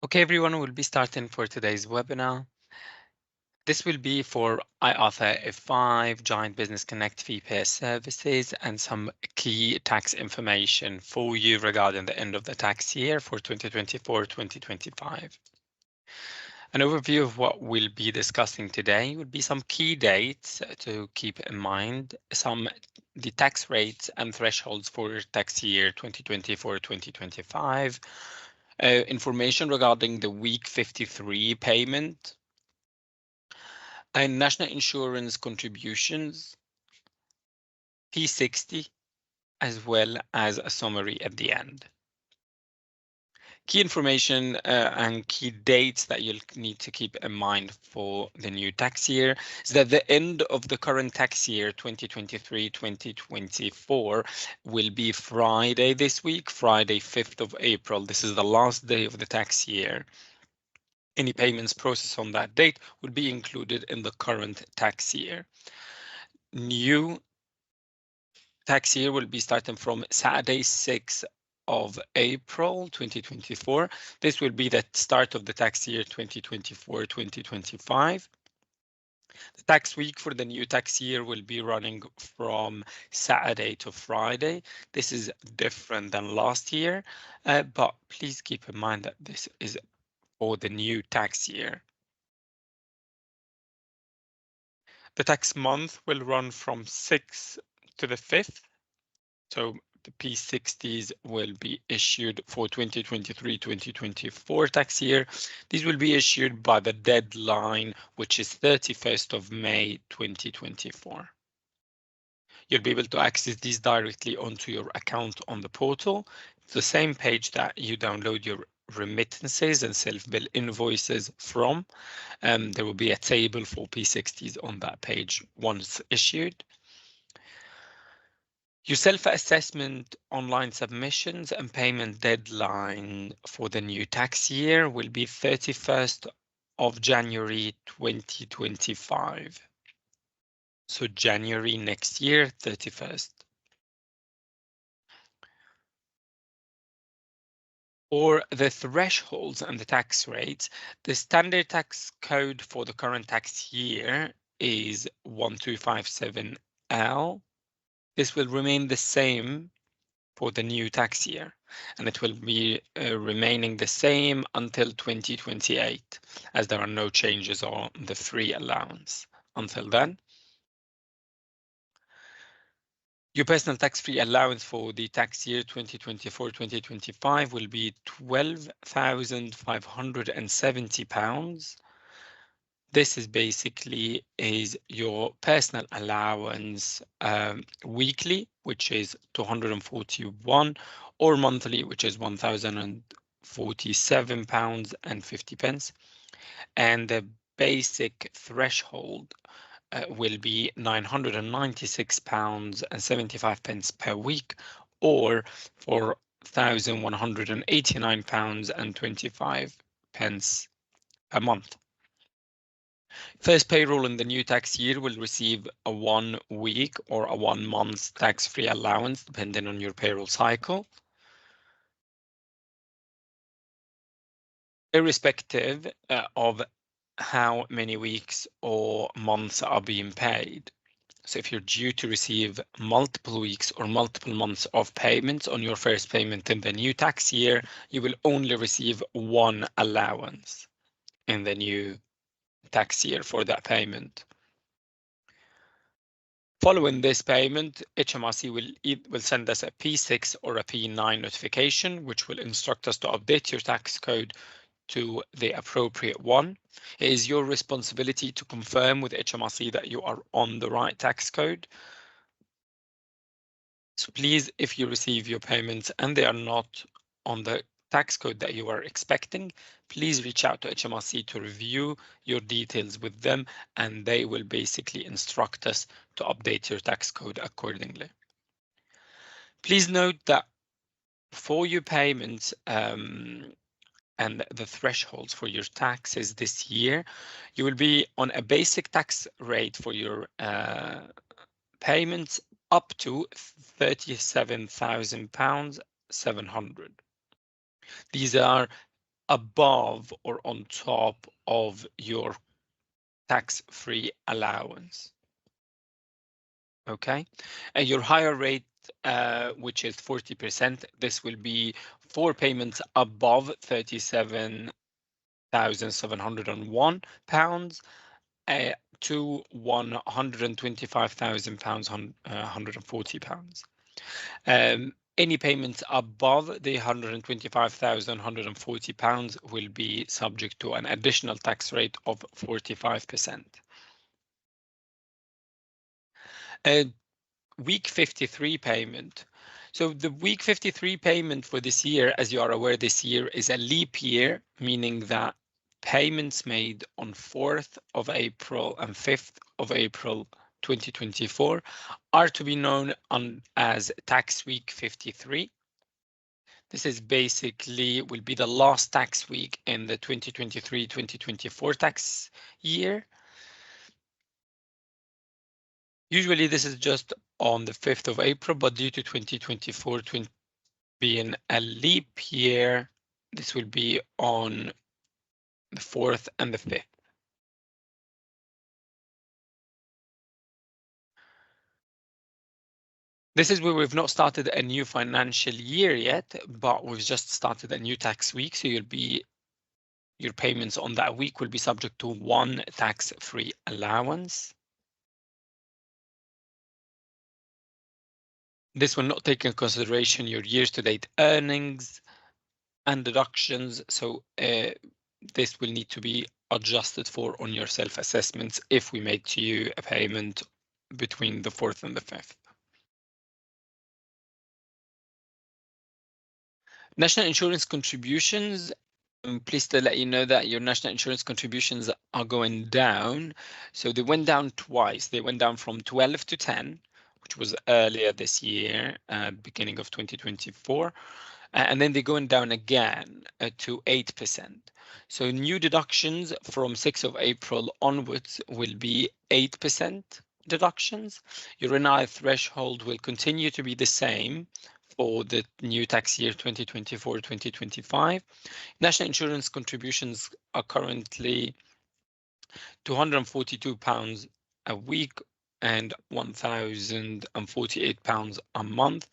Okay, everyone, we'll be starting for today's webinar. This will be for IR35, Giant Business Connect fee payer services, and some key tax information for you regarding the end of the tax year for 2024-2025. An overview of what we'll be discussing today would be some key dates to keep in mind, the tax rates and thresholds for tax year 2024-2025, information regarding the week 53 payment, and national insurance contributions, P60, as well as a summary at the end. Key information and key dates that you'll need to keep in mind for the new tax year is that the end of the current tax year 2023-2024 will be Friday this week, Friday 5th of April. This is the last day of the tax year. Any payments processed on that date would be included in the current tax year. New tax year will be starting from Saturday, 6th of April 2024. This will be the start of the tax year 2024-2025. The tax week for the new tax year will be running from Saturday to Friday. This is different than last year, but please keep in mind that this is for the new tax year. The tax month will run from 6th to the 5th. So the P60s will be issued for 2023-2024 tax year. These will be issued by the deadline, which is 31st of May 2024. You'll be able to access these directly onto your account on the portal. It's the same page that you download your remittances and self-bill invoices from. There will be a table for P60s on that page once issued. Your self-assessment online submissions and payment deadline for the new tax year will be 31st of January 2025. So January next year, 31st. For the thresholds and the tax rates, the standard tax code for the current tax year is 1257L. This will remain the same for the new tax year, and it will be remaining the same until 2028, as there are no changes on the free allowance until then. Your personal tax-free allowance for the tax year 2024-2025 will be £12,570. This is basically your personal allowance weekly, which is 241, or monthly, which is £1,047.50. And the basic threshold will be £996.75 per week, or £4,189.25 a month. First payroll in the new tax year will receive a 1 week or a 1 month tax-free allowance, depending on your payroll cycle. Irrespective of how many weeks or months are being paid. So if you're due to receive multiple weeks or multiple months of payments on your first payment in the new tax year, you will only receive 1 allowance in the new tax year for that payment. Following this payment, HMRC will send us a P6 or a P9 notification, which will instruct us to update your tax code to the appropriate one. It is your responsibility to confirm with HMRC that you are on the right tax code. So please, if you receive your payments and they are not on the tax code that you are expecting, please reach out to HMRC to review your details with them, and they will basically instruct us to update your tax code accordingly. Please note that for your payments and the thresholds for your taxes this year, you will be on a basic tax rate for your payments up to £37,700. These are above or on top of your tax-free allowance. Okay, and your higher rate, which is 40%, this will be for payments above £37,701 to £125,000, £140. Any payments above the £125,140 will be subject to an additional tax rate of 45%. Week 53 payment. So the week 53 payment for this year, as you are aware, this year is a leap year, meaning that payments made on 4th of April and 5th of April 2024 are to be known as tax week 53. This is basically will be the last tax week in the 2023-2024 tax year. Usually this is just on the 5th of April, but due to 2024 being a leap year, this will be on the 4th and the 5th. This is where we've not started a new financial year yet, but we've just started a new tax week. So your payments on that week will be subject to one tax-free allowance. This will not take into consideration your year-to-date earnings and deductions, so this will need to be adjusted for on your self-assessments if we make to you a payment between the 4th and the 5th. National insurance contributions. I'm pleased to let you know that your national insurance contributions are going down. So they went down twice. They went down from 12 to 10, which was earlier this year, beginning of 2024. And then they're going down again to 8%. So new deductions from 6th of April onwards will be 8% deductions. Your NI threshold will continue to be the same for the new tax year 2024-2025. National insurance contributions are currently £242 a week and £1,048 a month.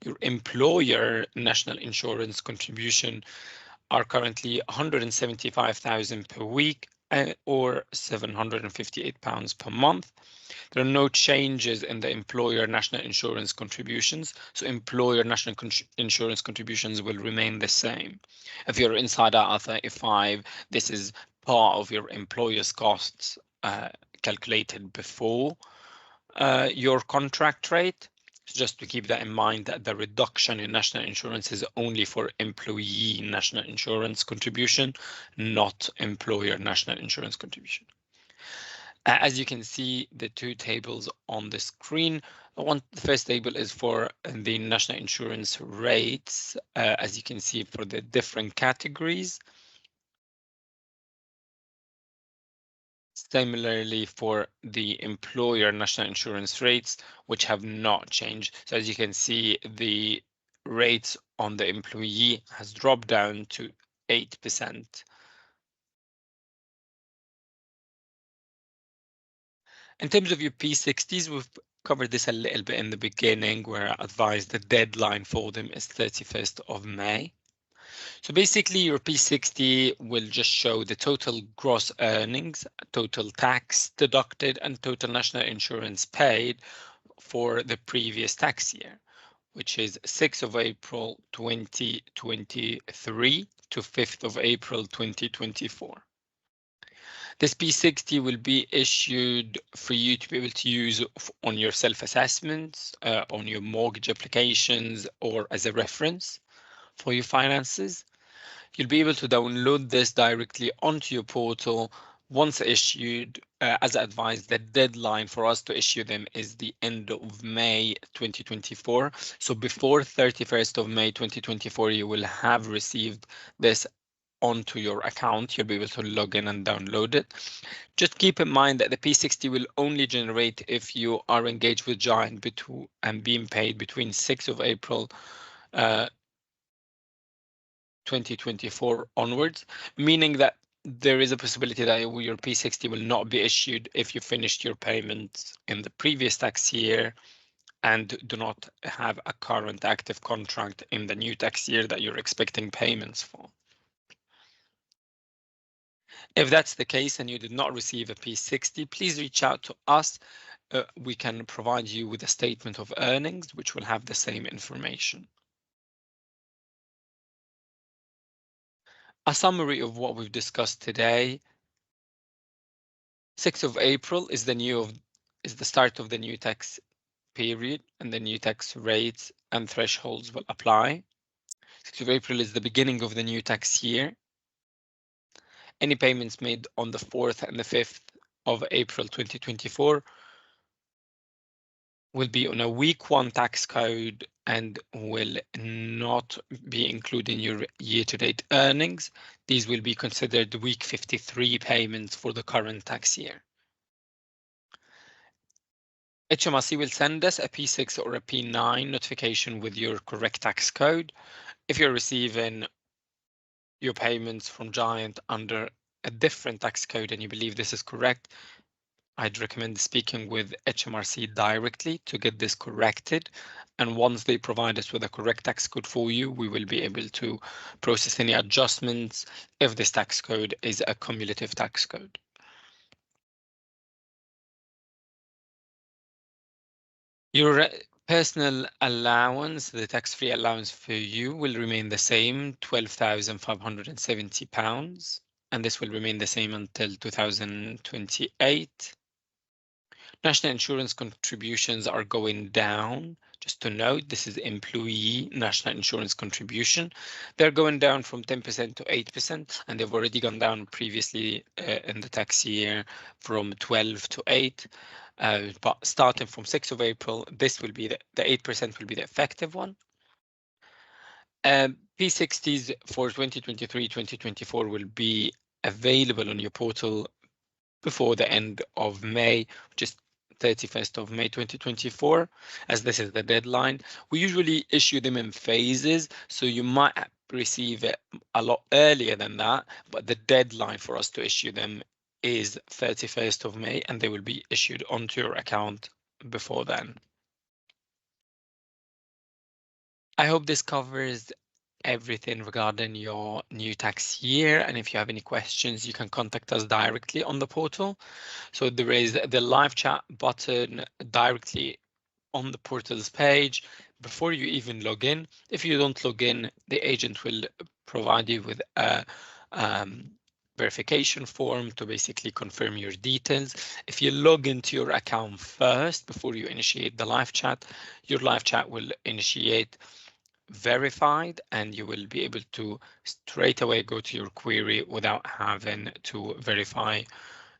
Your employer national insurance contribution are currently £175,000 per week or £758 per month. There are no changes in the employer national insurance contributions, so employer national insurance contributions will remain the same. If you're inside IR35, this is part of your employer's costs calculated before your contract rate. Just to keep that in mind, that the reduction in national insurance is only for employee national insurance contribution, not employer national insurance contribution. As you can see, the two tables on the screen. The first table is for the national insurance rates, as you can see, for the different categories. Similarly for the employer national insurance rates, which have not changed. So as you can see, the rates on the employee has dropped down to 8%. In terms of your P60s, we've covered this a little bit in the beginning, where I advised the deadline for them is 31st of May. So basically your P60 will just show the total gross earnings, total tax deducted, and total national insurance paid for the previous tax year, which is 6th of April 2023 to 5th of April 2024. This P60 will be issued for you to be able to use on your self-assessments, on your mortgage applications, or as a reference for your finances. You'll be able to download this directly onto your portal once issued. As advised, the deadline for us to issue them is the end of May 2024. So before 31st of May 2024, you will have received this onto your account. You'll be able to log in and download it. Just keep in mind that the P60 will only generate if you are engaged with Giant and being paid between 6th of April 2024 onwards, meaning that there is a possibility that your P60 will not be issued if you finished your payments in the previous tax year and do not have a current active contract in the new tax year that you're expecting payments for. If that's the case and you did not receive a P60, please reach out to us. We can provide you with a statement of earnings, which will have the same information. A summary of what we've discussed today. 6th of April is the start of the new tax period, and the new tax rates and thresholds will apply. 6th of April is the beginning of the new tax year. Any payments made on the 4th and the 5th of April 2024 will be on a week 1 tax code and will not be included in your year-to-date earnings. These will be considered week 53 payments for the current tax year. HMRC will send us a P6 or a P9 notification with your correct tax code. If you're receiving your payments from Giant under a different tax code and you believe this is correct, I'd recommend speaking with HMRC directly to get this corrected. And once they provide us with a correct tax code for you, we will be able to process any adjustments if this tax code is a cumulative tax code. Your personal allowance, the tax-free allowance for you, will remain the same, £12,570, and this will remain the same until 2028. National insurance contributions are going down. Just to note, this is employee national insurance contribution. They're going down from 10% to 8%, and they've already gone down previously in the tax year from 12 to 8. But starting from 6th of April, this will be the 8% will be the effective one. P60s for 2023-2024 will be available on your portal before the end of May, which is 31st of May 2024, as this is the deadline. We usually issue them in phases, so you might receive it a lot earlier than that, but the deadline for us to issue them is 31st of May, and they will be issued onto your account before then. I hope this covers everything regarding your new tax year, and if you have any questions, you can contact us directly on the portal. So there is the live chat button directly on the portal's page before you even log in. If you don't log in, the agent will provide you with a verification form to basically confirm your details. If you log into your account first before you initiate the live chat, your live chat will initiate verified, and you will be able to straight away go to your query without having to verify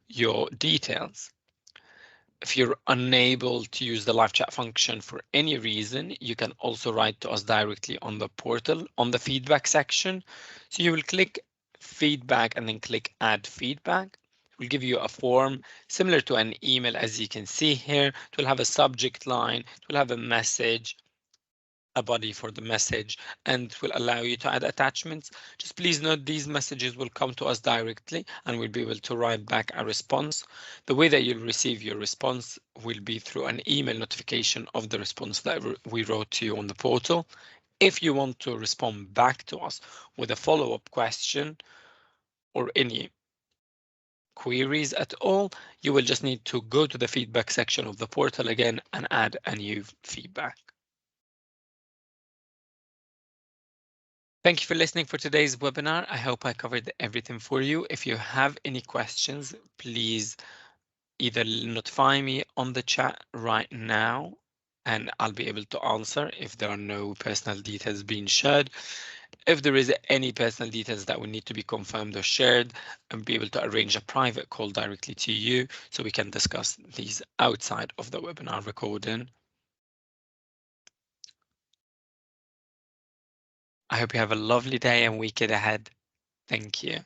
your details. If you're unable to use the live chat function for any reason, you can also write to us directly on the portal on the feedback section. So you will click feedback and then click add feedback. It will give you a form similar to an email, as you can see here. It will have a subject line, it will have a message, a body for the message, and will allow you to add attachments. Just please note these messages will come to us directly and we'll be able to write back a response. The way that you'll receive your response will be through an email notification of the response that we wrote to you on the portal. If you want to respond back to us with a follow-up question or any queries at all, you will just need to go to the feedback section of the portal again and add a new feedback. Thank you for listening for today's webinar. I hope I covered everything for you. If you have any questions, please either notify me on the chat right now and I'll be able to answer if there are no personal details being shared. If there is any personal details that will need to be confirmed or shared, I'll be able to arrange a private call directly to you so we can discuss these outside of the webinar recording. I hope you have a lovely day and weekend ahead. Thank you.